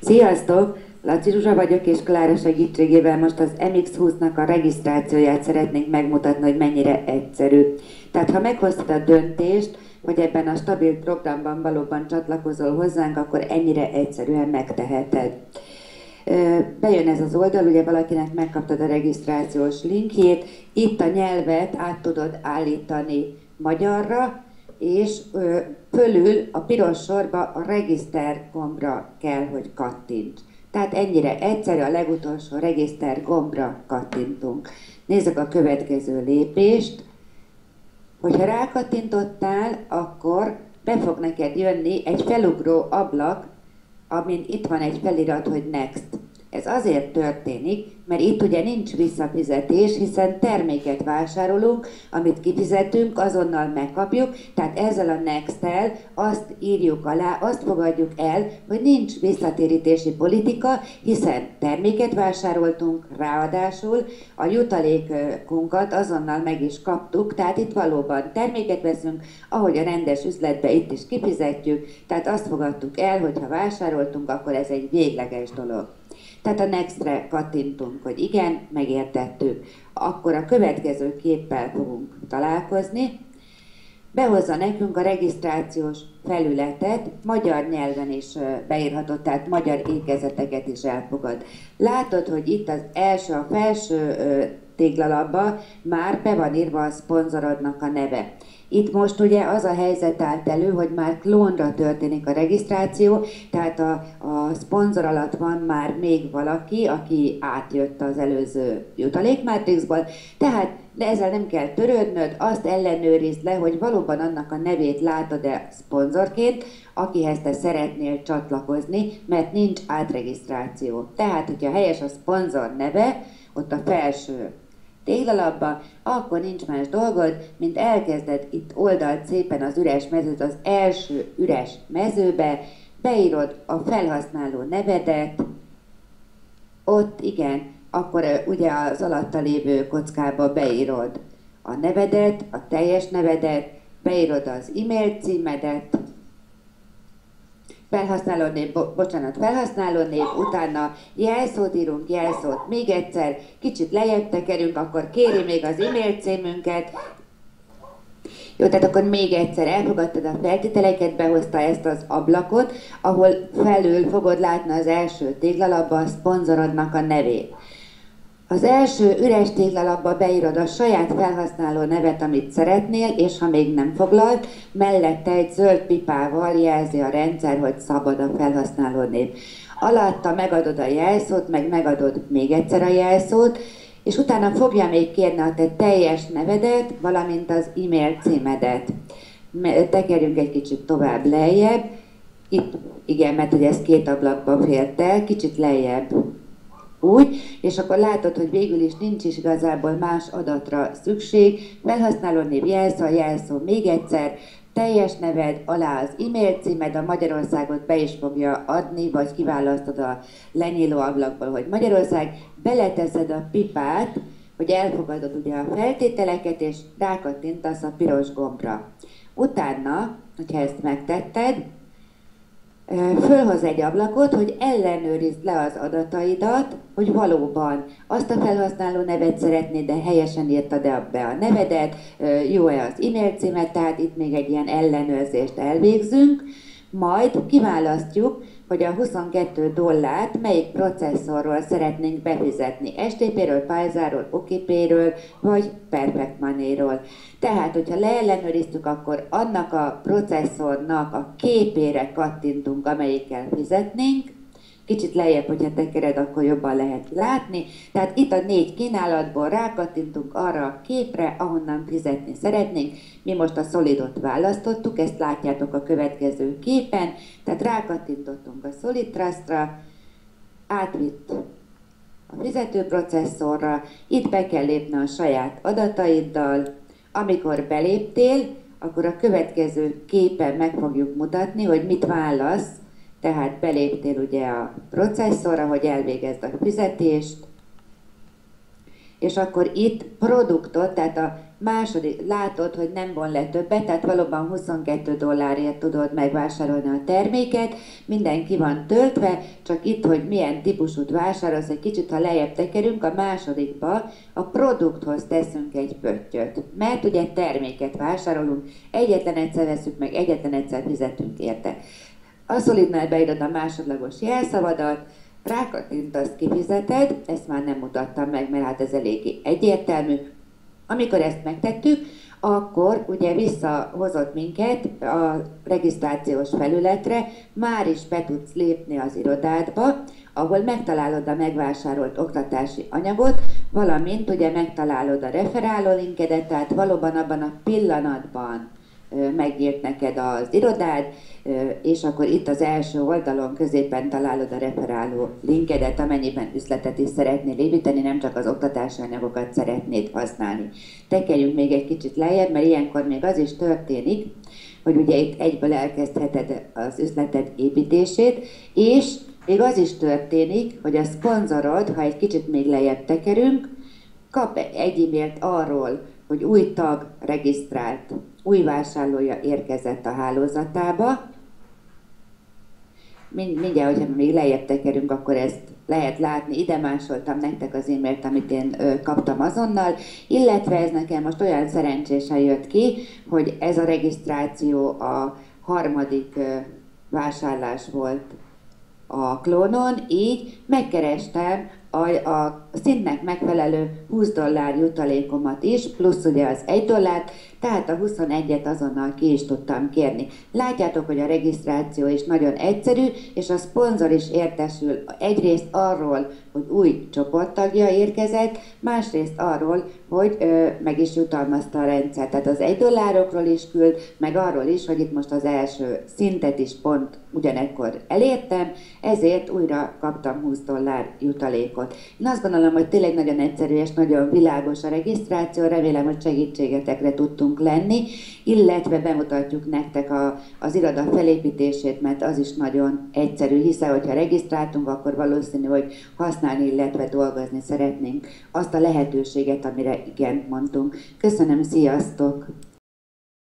Sziasztok! Laci Zsuzsa vagyok, és Klára segítségével most az MX20-nak a regisztrációját szeretnénk megmutatni, hogy mennyire egyszerű. Tehát ha meghoztad a döntést, hogy ebben a stabil programban valóban csatlakozol hozzánk, akkor ennyire egyszerűen megteheted. Bejön ez az oldal, ugye valakinek megkaptad a regisztrációs linkjét, itt a nyelvet át tudod állítani magyarra, és fölül a piros sorba a regiszter gombra kell, hogy kattints. Tehát ennyire egyszerű, a legutolsó regiszter gombra kattintunk. Nézzük a következő lépést. Hogyha rákattintottál, akkor be fog neked jönni egy felugró ablak, amin itt van egy felirat, hogy Next. Ez azért történik, mert itt ugye nincs visszafizetés, hiszen terméket vásárolunk, amit kifizetünk, azonnal megkapjuk, tehát ezzel a Next-tel azt írjuk alá, azt fogadjuk el, hogy nincs visszatérítési politika, hiszen terméket vásároltunk, ráadásul a jutalékunkat azonnal meg is kaptuk, tehát itt valóban terméket veszünk, ahogy a rendes üzletbe itt is kifizetjük, tehát azt fogadtuk el, hogy ha vásároltunk, akkor ez egy végleges dolog. Tehát a Next-re kattintunk, hogy igen, megértettük. Akkor a következő képpel fogunk találkozni. Behozza nekünk a regisztrációs felületet, magyar nyelven is beírhatod, tehát magyar ékezeteket is elfogad. Látod, hogy itt az első, a felső téglalapba már be van írva a szponzorodnak a neve. Itt most ugye az a helyzet állt elő, hogy már klónra történik a regisztráció, tehát a szponzor alatt van már még valaki, aki átjött az előző jutalékmátrixból, tehát de ezzel nem kell törődnöd, azt ellenőrizd le, hogy valóban annak a nevét látod-e szponzorként, akihez te szeretnél csatlakozni, mert nincs átregisztráció. Tehát, hogyha helyes a szponzor neve, ott a felső téglalapba, akkor nincs más dolgod, mint elkezded itt oldalt szépen az üres mezőt, az első üres mezőbe, beírod a felhasználó nevedet, ott igen, akkor ugye az alatta lévő kockába beírod a nevedet, a teljes nevedet, beírod az e-mail címedet, felhasználónév, felhasználónév, utána jelszót írunk, jelszót még egyszer, kicsit lejjebb tekerünk, akkor kéri még az e-mail címünket. Jó, tehát akkor még egyszer elfogadtad a feltételeket, behozta ezt az ablakot, ahol felül fogod látni az első téglalapba a szponzorodnak a nevét. Az első üres téglalapba beírod a saját felhasználó nevet, amit szeretnél, és ha még nem foglalt, mellette egy zöld pipával jelzi a rendszer, hogy szabad a felhasználó név. Alatta megadod a jelszót, meg megadod még egyszer a jelszót, és utána fogja még kérni a te teljes nevedet, valamint az e-mail címedet. Tekerjünk egy kicsit tovább lejjebb. Itt, igen, mert ugye ez két ablakba fért el, kicsit lejjebb. Úgy, és akkor látod, hogy végül is nincs is igazából más adatra szükség. Felhasználónév, jelszó, jelszó még egyszer, teljes neved, alá az e-mail címed, a Magyarországot be is fogja adni, vagy kiválasztod a lenyíló ablakból, hogy Magyarország, beleteszed a pipát, hogy elfogadod ugye a feltételeket, és rákattintasz a piros gombra. Utána, hogyha ezt megtetted, fölhoz egy ablakot, hogy ellenőrizd le az adataidat, hogy valóban azt a felhasználó nevet szeretnéd, de helyesen írtad be a nevedet, jó-e az e-mail címet, tehát itt még egy ilyen ellenőrzést elvégzünk, majd kiválasztjuk, hogy a $22 melyik processzorról szeretnénk befizetni, STP-ről, Pfizer-ről, OKP-ről, vagy Perfect Money-ról. Tehát, hogyha leellenőriztük, akkor annak a processzornak a képére kattintunk, amelyikkel fizetnénk. Kicsit lejjebb, hogyha tekered, akkor jobban lehet látni. Tehát itt a 4 kínálatból rákattintunk arra a képre, ahonnan fizetni szeretnénk. Mi most a Solidot választottuk, ezt látjátok a következő képen. Tehát rákattintottunk a Solid Trust-ra, átvitt a fizetőprocesszorra, itt be kell lépni a saját adataiddal. Amikor beléptél, akkor a következő képen meg fogjuk mutatni, hogy mit válasz. Tehát beléptél ugye a processzorra, hogy elvégezd a fizetést, és akkor itt produktot, tehát a második, látod, hogy nem von le többet, tehát valóban $22 tudod megvásárolni a terméket, minden ki van töltve, csak itt, hogy milyen típusút vásárolsz, egy kicsit, ha lejjebb tekerünk, a másodikba a produkthoz teszünk egy pöttyöt, mert ugye terméket vásárolunk, egyetlen egyszer veszünk meg, egyetlen egyszer fizetünk érte. A Solidnál beírod a másodlagos jelszavadat, rákattintasz, kifizeted, ezt már nem mutattam meg, mert hát ez eléggé egyértelmű. Amikor ezt megtettük, akkor ugye visszahozott minket a regisztrációs felületre, már is be tudsz lépni az irodádba, ahol megtalálod a megvásárolt oktatási anyagot, valamint ugye megtalálod a referáló linkedet, tehát valóban abban a pillanatban megírt neked az irodád, és akkor itt az első oldalon középen találod a referáló linkedet, amennyiben üzletet is szeretnél építeni, nem csak az oktatási anyagokat szeretnéd használni. Tekerjünk még egy kicsit lejjebb, mert ilyenkor még az is történik, hogy ugye itt egyből elkezdheted az üzleted építését, és még az is történik, hogy a szponzorod, ha egy kicsit még lejjebb tekerünk, kap egy e-mailt arról, hogy új tag regisztrált, új vásárlója érkezett a hálózatába. Mindjárt, hogyha még lejjebb tekerünk, akkor ezt lehet látni. Ide másoltam nektek az e-mailt, amit én kaptam azonnal, illetve ez nekem most olyan szerencsésen jött ki, hogy ez a regisztráció a harmadik vásárlás volt a klónon, így megkerestem a szintnek megfelelő $20 jutalékomat is, plusz ugye az $1, tehát a 21-et azonnal ki is tudtam kérni. Látjátok, hogy a regisztráció is nagyon egyszerű, és a szponzor is értesül egyrészt arról, hogy új csoporttagja érkezett, másrészt arról, hogy meg is jutalmazta a rendszer. Tehát az $1 is küld, meg arról is, hogy itt most az első szintet is pont ugyanekkor elértem, ezért újra kaptam $20 jutalékot. Én azt gondolom, hogy tényleg nagyon egyszerű és nagyon világos a regisztráció, remélem, hogy segítségetekre tudtunk lenni, illetve bemutatjuk nektek az iroda felépítését, mert az is nagyon egyszerű, hiszen hogyha regisztráltunk, akkor valószínű, hogy használni, illetve dolgozni szeretnénk azt a lehetőséget, amire igent mondtunk. Köszönöm, sziasztok!